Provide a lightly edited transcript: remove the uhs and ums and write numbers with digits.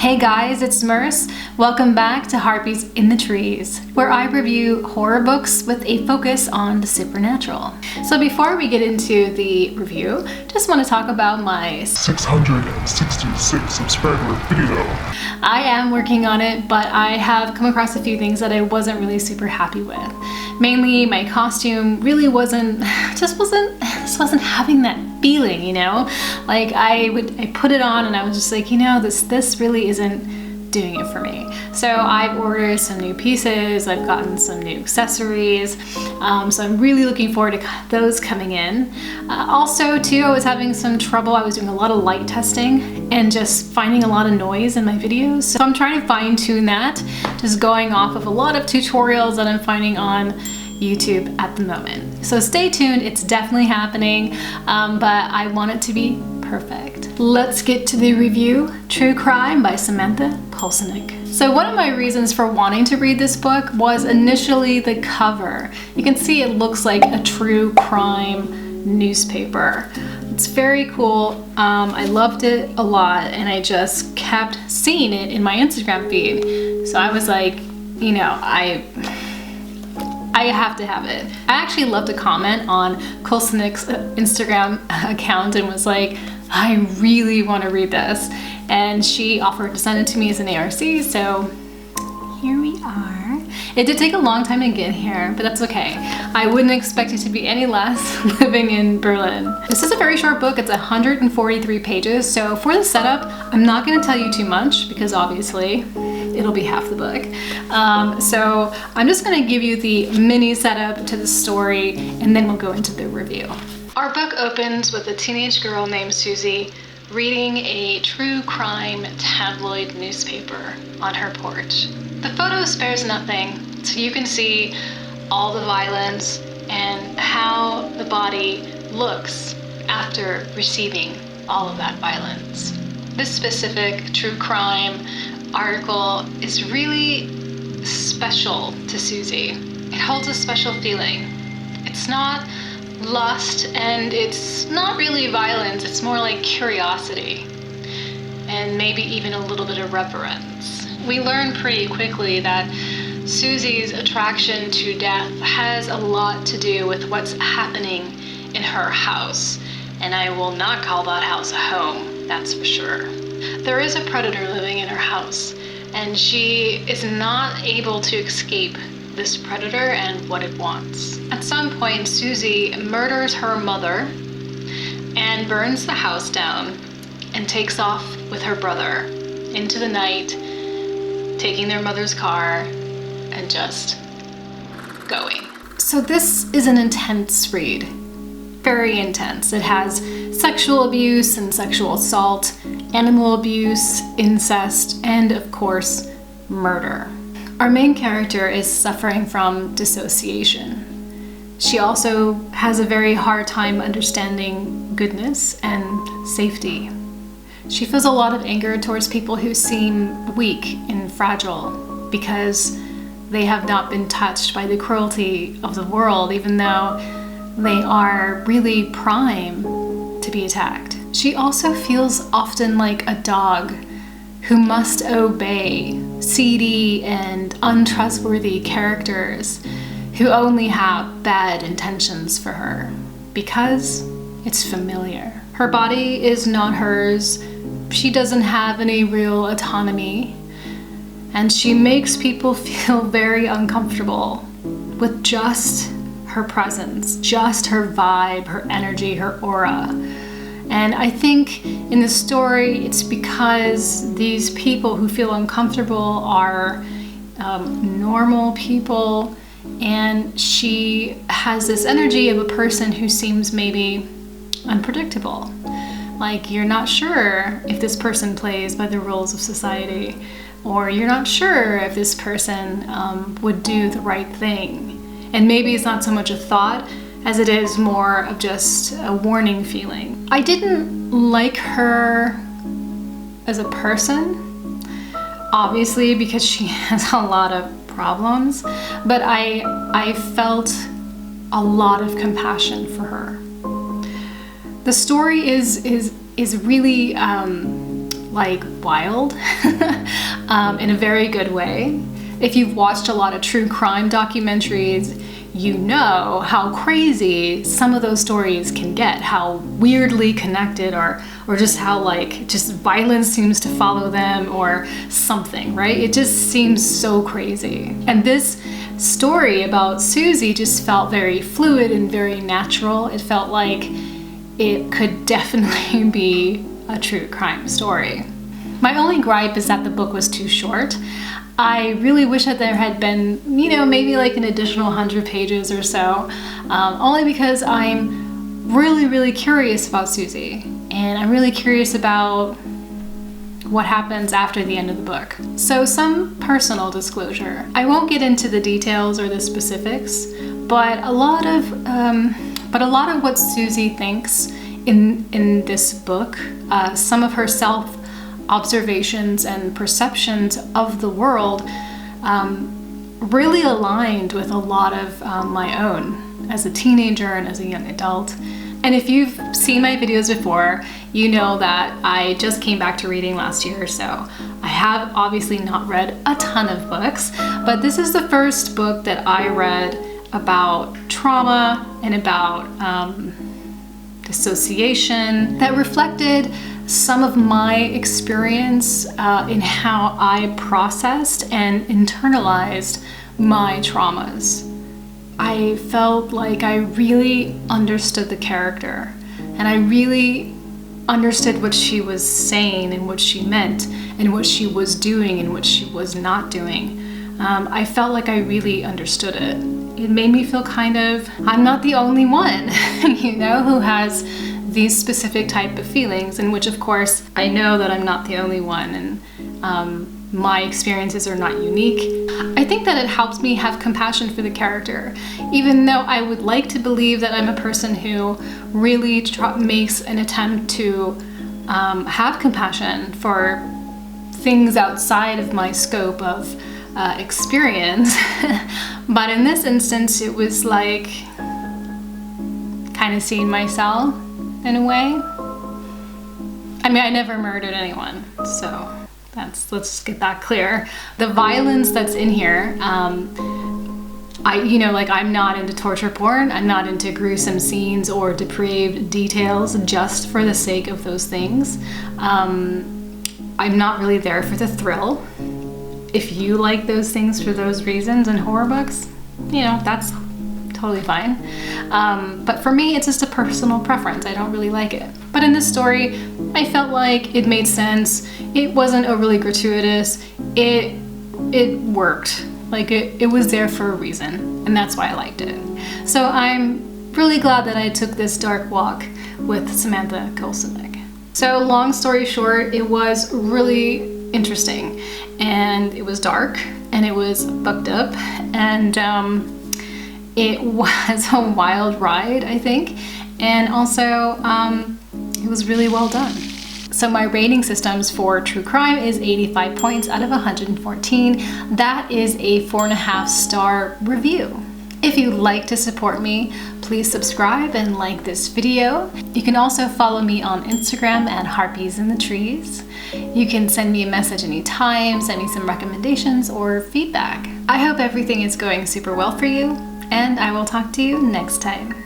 Hey guys, it's Merce. Welcome back to Harpies in the Trees, where I review horror books with a focus on the supernatural. So before we get into the review, just want to talk about my 666 subscriber video. I am working on it, but I have come across a few things that I wasn't really super happy with. Mainly my costume really just wasn't having that feeling, you know? Like I put it on and I was just like, you know, this really isn't doing it for me. So I've ordered some new pieces, I've gotten some new accessories, so I'm really looking forward to those coming in. Also too, I was having some trouble. I was doing a lot of light testing and just finding a lot of noise in my videos. So I'm trying to fine tune that, just going off of a lot of tutorials that I'm finding on YouTube at the moment. So stay tuned, it's definitely happening, but I want it to be perfect. Let's get to the review. True Crime by Samantha Kolsenik. So one of my reasons for wanting to read this book was initially the cover. You can see it looks like a true crime newspaper. It's very cool. I loved it a lot and I just kept seeing it in my Instagram feed. So I was like, you know, I have to have it. I actually left a comment on Kolsenik's Instagram account and was like, I really want to read this. And she offered to send it to me as an ARC, so here we are. It did take a long time to get here, but that's okay. I wouldn't expect it to be any less living in Berlin. This is a very short book. It's 143 pages, so for the setup, I'm not going to tell you too much because obviously it'll be half the book. So I'm just going to give you the mini setup to the story and then we'll go into the review. Our book opens with a teenage girl named Susie reading a true crime tabloid newspaper on her porch. The photo spares nothing, so you can see all the violence and how the body looks after receiving all of that violence. This specific true crime article is really special to Susie. It holds a special feeling. It's not lust and it's not really violence, it's more like curiosity and maybe even a little bit of reverence. We learn pretty quickly that Susie's attraction to death has a lot to do with what's happening in her house, and I will not call that house a home, that's for sure. There is a predator living in her house and she is not able to escape this predator and what it wants. At some point, Susie murders her mother and burns the house down and takes off with her brother into the night, taking their mother's car and just going. So this is an intense read, very intense. It has sexual abuse and sexual assault, animal abuse, incest, and of course, murder. Our main character is suffering from dissociation. She also has a very hard time understanding goodness and safety. She feels a lot of anger towards people who seem weak and fragile because they have not been touched by the cruelty of the world, even though they are really prime to be attacked. She also feels often like a dog who must obey seedy and untrustworthy characters who only have bad intentions for her because it's familiar. Her body is not hers. She doesn't have any real autonomy, and she makes people feel very uncomfortable with just her presence, just her vibe, her energy, her aura. And I think in the story, it's because these people who feel uncomfortable are normal people, and she has this energy of a person who seems maybe unpredictable. Like you're not sure if this person plays by the rules of society, or you're not sure if this person would do the right thing. And maybe it's not so much a thought as it is more of just a warning feeling. I didn't like her as a person, obviously because she has a lot of problems, but I felt a lot of compassion for her. The story is really like wild in a very good way. If you've watched a lot of true crime documentaries, you know how crazy some of those stories can get, how weirdly connected or just how like just violence seems to follow them or something, right? It just seems so crazy. And this story about Susie just felt very fluid and very natural. It felt like it could definitely be a true crime story. My only gripe is that the book was too short. I really wish that there had been, you know, maybe like an additional 100 pages or so, only because I'm really curious about Susie, and I'm really curious about what happens after the end of the book. So some personal disclosure. I won't get into the details or the specifics, but a lot of what Susie thinks in this book, some of her self-observations and perceptions of the world really aligned with a lot of my own as a teenager and as a young adult. And if you've seen my videos before, you know that I just came back to reading last year, so I have obviously not read a ton of books, but this is the first book that I read about trauma and about dissociation that reflected some of my experience in how I processed and internalized my traumas. I felt like I really understood the character, and I really understood what she was saying and what she meant and what she was doing and what she was not doing. I felt like I really understood it. It made me feel kind of, I'm not the only one, you know, who has these specific type of feelings, in which of course I know that I'm not the only one, and my experiences are not unique. I think that it helps me have compassion for the character, even though I would like to believe that I'm a person who really makes an attempt to have compassion for things outside of my scope of experience. But in this instance, it was like kind of seeing myself in a way. I mean, I never murdered anyone, so let's just get that clear. The violence that's in here, I'm not into torture porn. I'm not into gruesome scenes or depraved details just for the sake of those things. I'm not really there for the thrill. If you like those things for those reasons in horror books, you know, that's totally fine. But for me, it's just a personal preference. I don't really like it. But in this story, I felt like it made sense. It wasn't overly gratuitous. It worked. Like it was there for a reason, and that's why I liked it. So I'm really glad that I took this dark walk with Samantha Kolsenik. So long story short, it was really interesting, and it was dark, and it was fucked up, and it was a wild ride, I think, and also it was really well done. So my rating systems for true crime is 85 points out of 114. That is a 4.5 star review. If you'd like to support me, please subscribe and like this video. You can also follow me on Instagram at Harpies in the Trees. You can send me a message anytime, send me some recommendations or feedback. I hope everything is going super well for you, and I will talk to you next time.